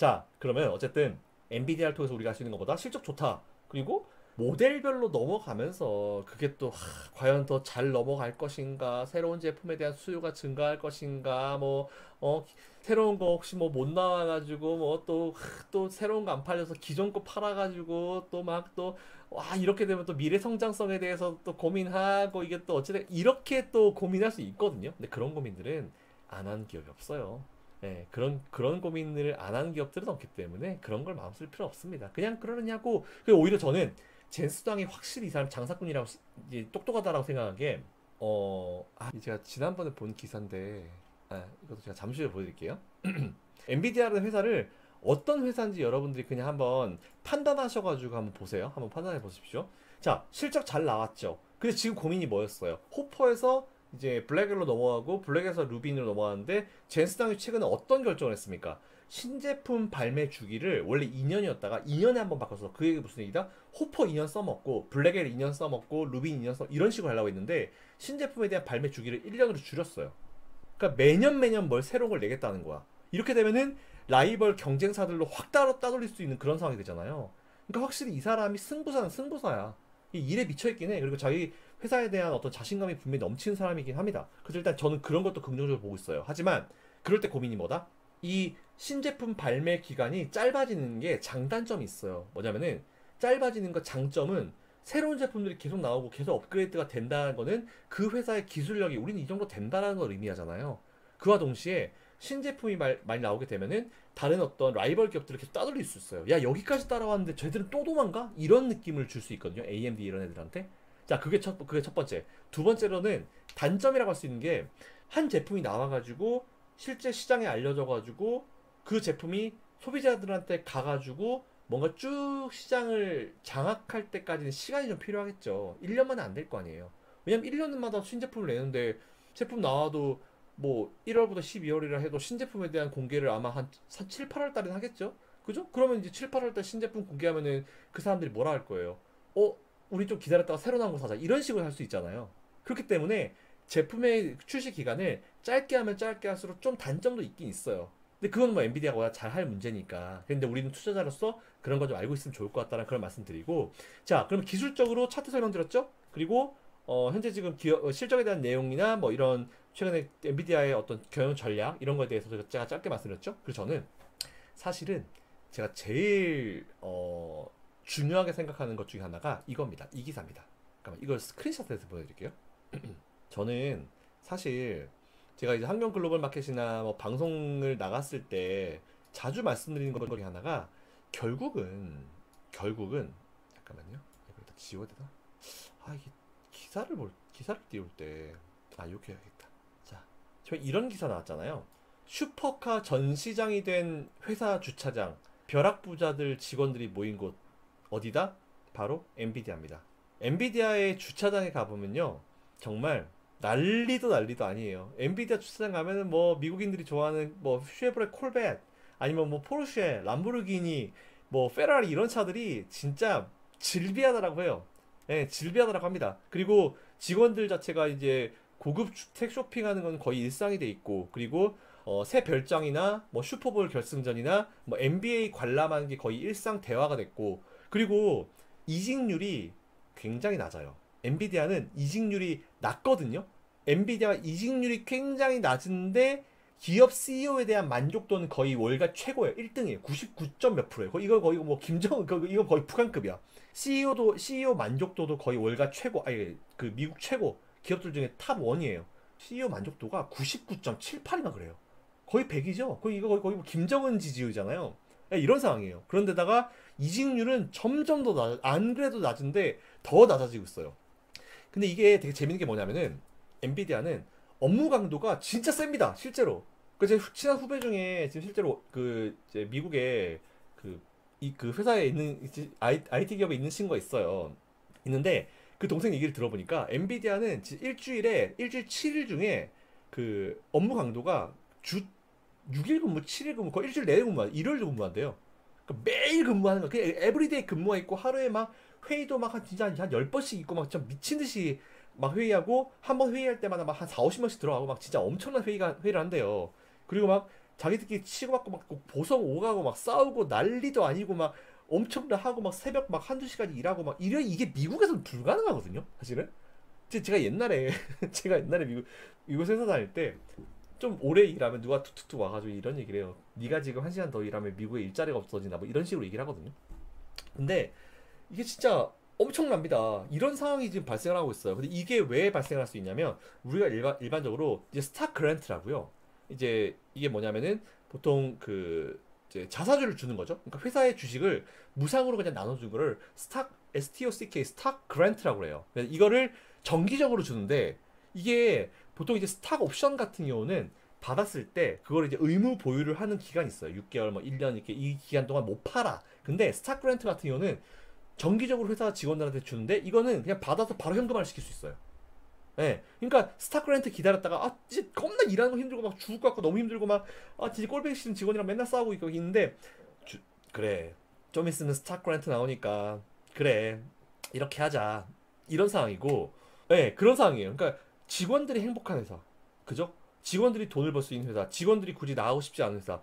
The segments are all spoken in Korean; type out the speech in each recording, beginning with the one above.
자, 그러면 어쨌든 엔비디아를 통해서 우리가 할 수 있는 것보다 실적 좋다. 그리고 모델별로 넘어가면서 그게 또 과연 더 잘 넘어갈 것인가, 새로운 제품에 대한 수요가 증가할 것인가, 뭐 어, 새로운 거 혹시 뭐 못 나와가지고 뭐 또 새로운 거 안 팔려서 기존 거 팔아가지고 또 막 또 와 이렇게 되면 또 미래 성장성에 대해서 또 고민하고 이게 또 어찌됐 이렇게 또 고민할 수 있거든요. 근데 그런 고민들은 안 하는 기업이 없어요. 네, 그런 고민을 안 하는 기업들은 없기 때문에 그런 걸 마음 쓸 필요 없습니다. 그냥 그러느냐고. 그리고 오히려 저는 젠수당이 확실히 이 사람 장사꾼이라고 이제 똑똑하다라고 생각한 게, 제가 지난번에 본 기사인데, 이것도 제가 잠시 후에 보여드릴게요. 엔비디아라는 회사를 어떤 회사인지 여러분들이 그냥 한번 판단하셔가지고 한번 보세요. 한번 판단해 보십시오. 자, 실적 잘 나왔죠. 근데 지금 고민이 뭐였어요? 호퍼에서 이제 블랙으로 넘어가고 블랙에서 루빈으로 넘어가는데 젠스당이 최근에 어떤 결정을 했습니까? 신제품 발매 주기를 원래 2년이었다가 2년에 한 번 바꿨어. 그게 무슨 얘기다? 호퍼 2년 써먹고 블랙엘 2년 써먹고 루빈 2년 써 이런 식으로 하려고 했는데 신제품에 대한 발매 주기를 1년으로 줄였어요. 그러니까 매년 매년 뭘 새로운 걸 내겠다는 거야. 이렇게 되면은 라이벌 경쟁사들로 확 따돌릴 수 있는 그런 상황이 되잖아요. 그러니까 확실히 이 사람이 승부사는 승부사야. 이 일에 미쳐있긴 해. 그리고 자기 회사에 대한 어떤 자신감이 분명히 넘치는 사람이긴 합니다. 그래서 일단 저는 그런 것도 긍정적으로 보고 있어요. 하지만 그럴 때 고민이 뭐다? 이 신제품 발매 기간이 짧아지는 게 장단점이 있어요. 뭐냐면은 짧아지는 거 장점은 새로운 제품들이 계속 나오고 계속 업그레이드가 된다는 거는 그 회사의 기술력이 우리는 이 정도 된다는 걸 의미하잖아요. 그와 동시에 신제품이 많이 나오게 되면은 다른 어떤 라이벌 기업들을 계속 따돌릴 수 있어요. 야, 여기까지 따라왔는데 쟤들은 또 도망가? 이런 느낌을 줄 수 있거든요. AMD 이런 애들한테. 자, 그게 첫 번째. 두 번째로는 단점이라고 할 수 있는 게 한 제품이 나와가지고 실제 시장에 알려져가지고 그 제품이 소비자들한테 가가지고 뭔가 쭉 시장을 장악할 때까지는 시간이 좀 필요하겠죠. 1년만에 안 될 거 아니에요. 왜냐면 1년마다 신제품을 내는데 제품 나와도 뭐 1월부터 12월이라 해도 신제품에 대한 공개를 아마 한 7, 8월 달에 하겠죠? 그죠? 그러면 이제 7, 8월 달 신제품 공개하면은 그 사람들이 뭐라 할 거예요? 어, 우리 좀 기다렸다가 새로 나온 거 사자. 이런 식으로 할 수 있잖아요. 그렇기 때문에 제품의 출시 기간을 짧게 하면 짧게 할수록 좀 단점도 있긴 있어요. 근데 그건 뭐 엔비디아가 워낙 잘할 문제니까. 근데 우리는 투자자로서 그런 거 좀 알고 있으면 좋을 것 같다는 그런 말씀 드리고. 자, 그럼 기술적으로 차트 설명드렸죠? 그리고 현재 지금 실적에 대한 내용이나 뭐 이런 최근에 엔비디아의 어떤 경영 전략 이런 거에 대해서 제가 짧게 말씀드렸죠? 그리고 저는 사실은 제가 제일 중요하게 생각하는 것 중에 하나가 이겁니다. 이 기사입니다. 잠깐만 이걸 스크린샷해서 보여드릴게요. 저는 사실 제가 이제 환경 글로벌 마켓이나 뭐 방송을 나갔을 때 자주 말씀드리는 것 중에 하나가 결국은 잠깐만요. 이거 일단 지워야 되나? 이게 기사를 띄울 때 이렇게 해야겠다. 자, 저 이런 기사 나왔잖아요. 슈퍼카 전 시장이 된 회사 주차장, 벼락 부자들 직원들이 모인 곳 어디다? 바로 엔비디아입니다. 엔비디아의 주차장에 가보면요, 정말 난리도 아니에요. 엔비디아 주차장 가면은 뭐 미국인들이 좋아하는 뭐 쉐보레 콜벳 아니면 뭐 포르쉐, 람보르기니, 뭐 페라리 이런 차들이 진짜 질비하다라고 해요. 예, 질비하다라고 합니다. 그리고 직원들 자체가 이제 고급 주택 쇼핑하는 건 거의 일상이 돼 있고, 그리고 새 별장이나 뭐 슈퍼볼 결승전이나 뭐 NBA 관람하는 게 거의 일상 대화가 됐고, 그리고 이직률이 굉장히 낮아요. 엔비디아는 이직률이 낮거든요. 엔비디아가 이직률이 굉장히 낮은데 기업 CEO에 대한 만족도는 거의 월가 최고예요. 1등이에요. 99점 몇 프로예요. 이거 거의 뭐 김정은 이거 거의 북한급이야. CEO 만족도도 거의 월가 최고. 아니 그 미국 최고 기업들 중에 탑 1이에요. CEO 만족도가 99.78이나 그래요. 거의 100이죠. 거의 뭐 김정은 지지율이잖아요. 이런 상황이에요. 그런데다가 이직률은 점점 더 안 그래도 낮은데 더 낮아지고 있어요. 근데 이게 되게 재밌는 게 뭐냐면은 엔비디아는 업무 강도가 진짜 셉니다. 실제로. 제 친한 후배 중에 지금 실제로 그 이제 미국에 그 회사에 있는 IT 기업에 있는 친구가 있어요. 있는데 그 동생 얘기를 들어보니까 엔비디아는 일주일 7일 중에 그 업무 강도가 주 6일 근무, 7일 근무, 거의 일주일 내내 일요일도 근무한대요. 그러니까 매일 근무하는 거. 그냥 에브리데이 근무가 있고 하루에 막 회의도 막 진짜 한 10번씩 있고 막 진짜 미친 듯이 막 회의하고 한 번 회의할 때마다 막 한 4, 50번씩 들어가고 막 진짜 엄청난 회의를 한대요. 그리고 막 자기들끼리 치고받고 막 보성 오가고 막 싸우고 난리도 아니고 막 엄청나 하고 막 새벽 막 한두 시까지 일하고 막 이게 미국에서는 불가능하거든요. 사실은. 제가 옛날에 제가 옛날에 미국에서 회사 다닐 때 좀 오래 일하면 누가 툭툭툭 와가지고 이런 얘기를 해요. 네가 지금 한 시간 더 일하면 미국에 일자리가 없어진다. 뭐 이런 식으로 얘기를 하거든요. 근데 이게 진짜 엄청납니다. 이런 상황이 지금 발생을 하고 있어요. 근데 이게 왜 발생할 수 있냐면 우리가 일반적으로 이제 스탁 그랜트라고요. 이제 이게 뭐냐면은 보통 그 이제 자사주를 주는 거죠. 그러니까 회사의 주식을 무상으로 그냥 나눠준 거를 스탁 STOCK 스탁 그랜트라고 해요. 이거를 정기적으로 주는데 이게 보통 이제 스탁 옵션 같은 경우는 받았을 때 그걸 이제 의무 보유를 하는 기간이 있어요. 6개월 뭐 1년 이렇게 이 기간 동안 못 팔아. 근데 스탁 그랜트 같은 경우는 정기적으로 회사 직원들한테 주는데 이거는 그냥 받아서 바로 현금화를 시킬 수 있어요. 예. 그러니까 스탁 그랜트 기다렸다가 진짜 겁나 일하는 거 힘들고 막 죽을 것 같고 너무 힘들고 막 진짜 꼴보기 싫은 직원이랑 맨날 싸우고 있는데 그래. 좀 있으면 스탁 그랜트 나오니까 그래. 이렇게 하자. 이런 상황이고 예, 그런 상황이에요. 그러니까 직원들이 행복한 회사. 그죠? 직원들이 돈을 벌 수 있는 회사. 직원들이 굳이 나가고 싶지 않은 회사.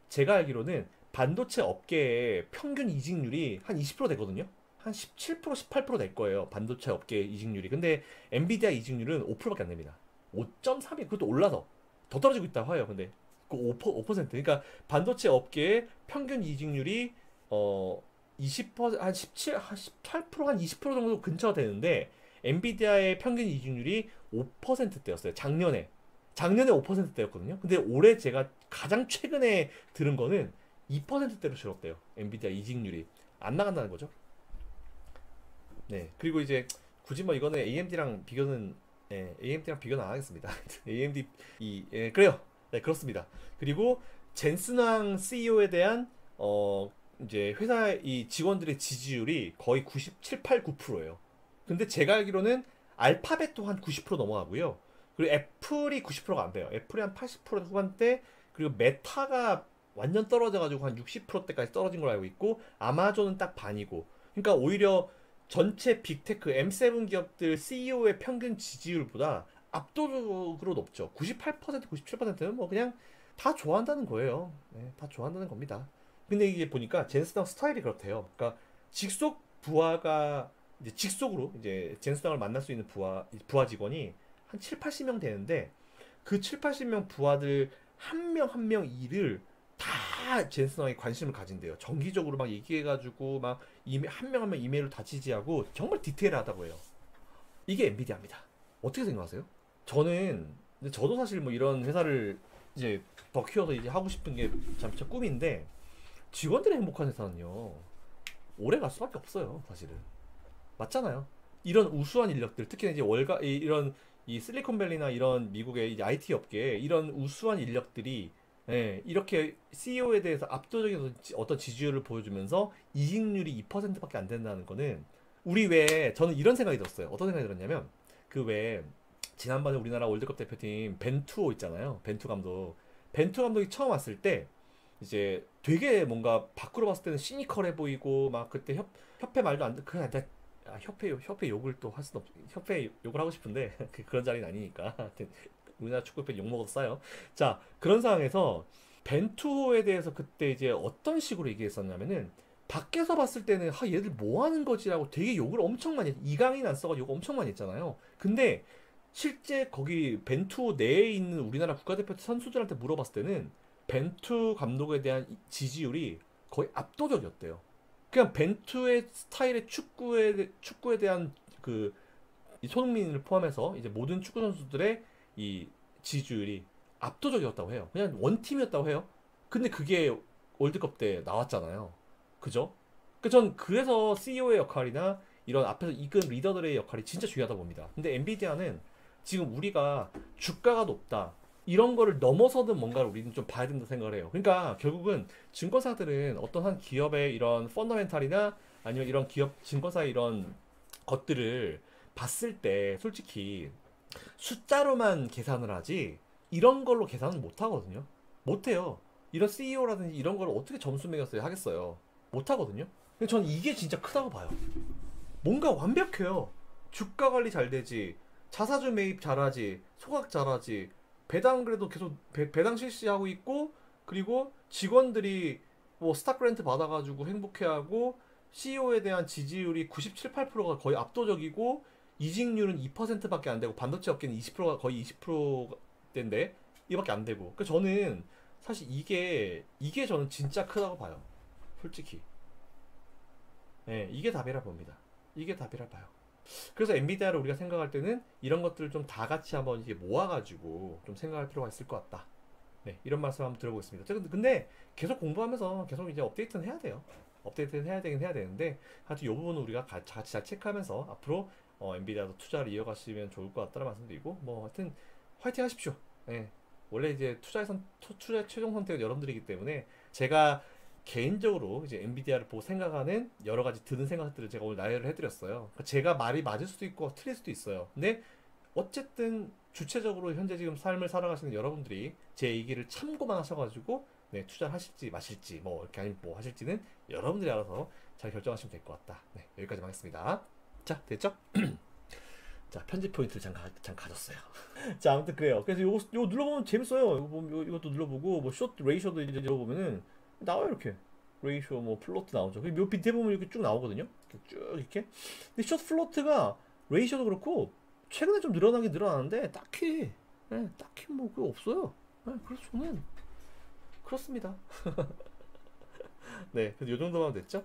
제가 알기로는 반도체 업계의 평균 이직률이 한 20% 되거든요. 한 17%, 18%될 거예요. 반도체 업계 이직률이. 근데 엔비디아 이직률은 5%밖에 안 됩니다. 5.3이 그것도 올라서 더 떨어지고 있다고 해요. 근데 그 5%. 그러니까 반도체 업계의 평균 이직률이 20%, 한 17, 한 18%, 한 20% 정도 근처 되는데 엔비디아의 평균 이직률이 5%대였어요. 작년에 5%대였거든요. 근데 올해 제가 가장 최근에 들은 거는 2%대로 줄었대요. 엔비디아 이직률이 안 나간다는 거죠. 네. 그리고 이제 굳이 뭐 이거는 AMD랑 비교는 안 하겠습니다. AMD 그래요. 네, 그렇습니다. 그리고 젠슨왕 CEO에 대한 이제 회사 이 직원들의 지지율이 거의 97, 8, 9%예요. 근데 제가 알기로는 알파벳도 한 90% 넘어가고요. 그리고 애플이 90%가 안 돼요. 애플이 한 80% 후반대, 그리고 메타가 완전 떨어져가지고 한 60%대까지 떨어진 걸로 알고 있고, 아마존은 딱 반이고. 그러니까 오히려 전체 빅테크 M7 기업들 CEO의 평균 지지율보다 압도적으로 높죠. 98%, 97%는 뭐 그냥 다 좋아한다는 거예요. 네, 다 좋아한다는 겁니다. 근데 이게 보니까 젠스당 스타일이 그렇대요. 그러니까 직속 부하가 이제 직속으로 이제 젠스당을 만날 수 있는 부하 직원이 한 7, 80명 되는데 그 7, 80명 부하들 한 명 한 명 일을 다 젠슨왕에 관심을 가진대요. 정기적으로 막 얘기해가지고 막 한 명 한 명 이메일을 다 지지하고 정말 디테일하다고 해요. 이게 엔비디아입니다. 어떻게 생각하세요? 저도 사실 뭐 이런 회사를 이제 더 키워서 이제 하고 싶은 게 참 제 꿈인데 직원들이 행복한 회사는요 오래 갈 수밖에 없어요. 사실은 맞잖아요. 이런 우수한 인력들 특히 이제 이런 이 실리콘밸리나 이런 미국의 이제 IT 업계에 이런 우수한 인력들이 이렇게 CEO에 대해서 압도적인 어떤 지지율을 보여주면서 이직률이 2%밖에 안 된다는 거는 우리 왜 저는 이런 생각이 들었어요. 어떤 생각이 들었냐면 그 왜 지난번에 우리나라 월드컵 대표팀 벤투호 있잖아요. 벤투 감독이 처음 왔을 때 이제 되게 뭔가 밖으로 봤을 때는 시니컬해 보이고 막 그때 협회 말도 안 그냥 협회 욕을 또 할 수는 없 협회 욕을 하고 싶은데 그런 자리는 아니니까 하여튼 우리나라 축구협회 욕 먹어도 싸요. 자, 그런 상황에서 벤투호에 대해서 그때 이제 어떤 식으로 얘기했었냐면은 밖에서 봤을 때는 얘들 뭐 하는 거지라고 되게 욕을 엄청 많이 이강인 안 써가지고 욕 엄청 많이 했잖아요. 근데 실제 거기 벤투호 내에 있는 우리나라 국가대표 선수들한테 물어봤을 때는 벤투 감독에 대한 지지율이 거의 압도적이었대요. 그냥 벤투의 스타일의 축구에 대한 그 손흥민을 포함해서 이제 모든 축구 선수들의 이 지지율이 압도적이었다고 해요. 그냥 원팀이었다고 해요. 근데 그게 월드컵 때 나왔잖아요. 그죠? 전 그래서 CEO의 역할이나 이런 앞에서 이끈 리더들의 역할이 진짜 중요하다 봅니다. 근데 엔비디아는 지금 우리가 주가가 높다. 이런 거를 넘어서는 뭔가를 우리는 좀 봐야 된다 생각을 해요. 그러니까 결국은 증권사들은 어떤 한 기업의 이런 펀더멘탈이나 아니면 이런 기업 증권사의 이런 것들을 봤을 때 솔직히 숫자로만 계산을 하지 이런 걸로 계산은 못 하거든요. 못 해요. 이런 CEO라든지 이런 걸 어떻게 점수 매겼어요 하겠어요. 못 하거든요. 근데 저는 이게 진짜 크다고 봐요. 뭔가 완벽해요. 주가 관리 잘 되지, 자사주 매입 잘하지, 소각 잘하지, 배당 그래도 계속 배당 실시하고 있고, 그리고 직원들이 뭐 스탁 그랜트 받아가지고 행복해하고, CEO에 대한 지지율이 97, 8%가 거의 압도적이고, 이직률은 2%밖에 안 되고, 반도체 업계는 20%가 거의 20%대인데 이밖에 안 되고. 그 저는 사실 이게 저는 진짜 크다고 봐요. 솔직히. 네, 이게 답이라 봅니다. 이게 답이라 봐요. 그래서 엔비디아를 우리가 생각할 때는 이런 것들을 좀 다 같이 한번 이게 모아가지고 좀 생각할 필요가 있을 것 같다. 네, 이런 말씀 한번 들어보겠습니다. 근데 계속 공부하면서 계속 이제 업데이트는 해야 돼요. 업데이트는 해야 되긴 해야 되는데, 하여튼 이 부분은 우리가 같이 잘 체크하면서 앞으로 엔비디아도 투자를 이어가시면 좋을 것 같다는 말씀드리고, 뭐 하여튼 화이팅 하십시오. 네. 원래 이제 투자의 최종 선택은 여러분들이기 때문에, 제가 개인적으로 이제 엔비디아를 보고 생각하는 여러 가지 드는 생각들을 제가 오늘 나열을 해드렸어요. 그러니까 제가 말이 맞을 수도 있고 틀릴 수도 있어요. 근데 어쨌든 주체적으로 현재 지금 삶을 살아가시는 여러분들이 제 얘기를 참고만 하셔가지고, 네, 투자를 하실지 마실지 뭐 이렇게 아니면 뭐 하실지는 여러분들이 알아서 잘 결정하시면 될 것 같다. 네, 여기까지만 하겠습니다. 자, 됐죠? 자, 편집 포인트를 잠깐 가졌어요. 자, 아무튼 그래요. 그래서 요거 눌러보면 재밌어요. 이것도 눌러보고, 뭐 숏 레이셔도 이제 눌러보면은 나와요. 이렇게 레이쇼 뭐 플로트 나오죠. 그리고 요 밑에 보면 이렇게 쭉 나오거든요. 이렇게 쭉 이렇게. 근데 숏 플로트가 레이쇼도 그렇고 최근에 좀 늘어나긴 늘어나는데 딱히, 예, 딱히 뭐 그거 없어요. 예, 그래서 저는 그렇습니다. 네, 그래서 요 정도만 됐죠?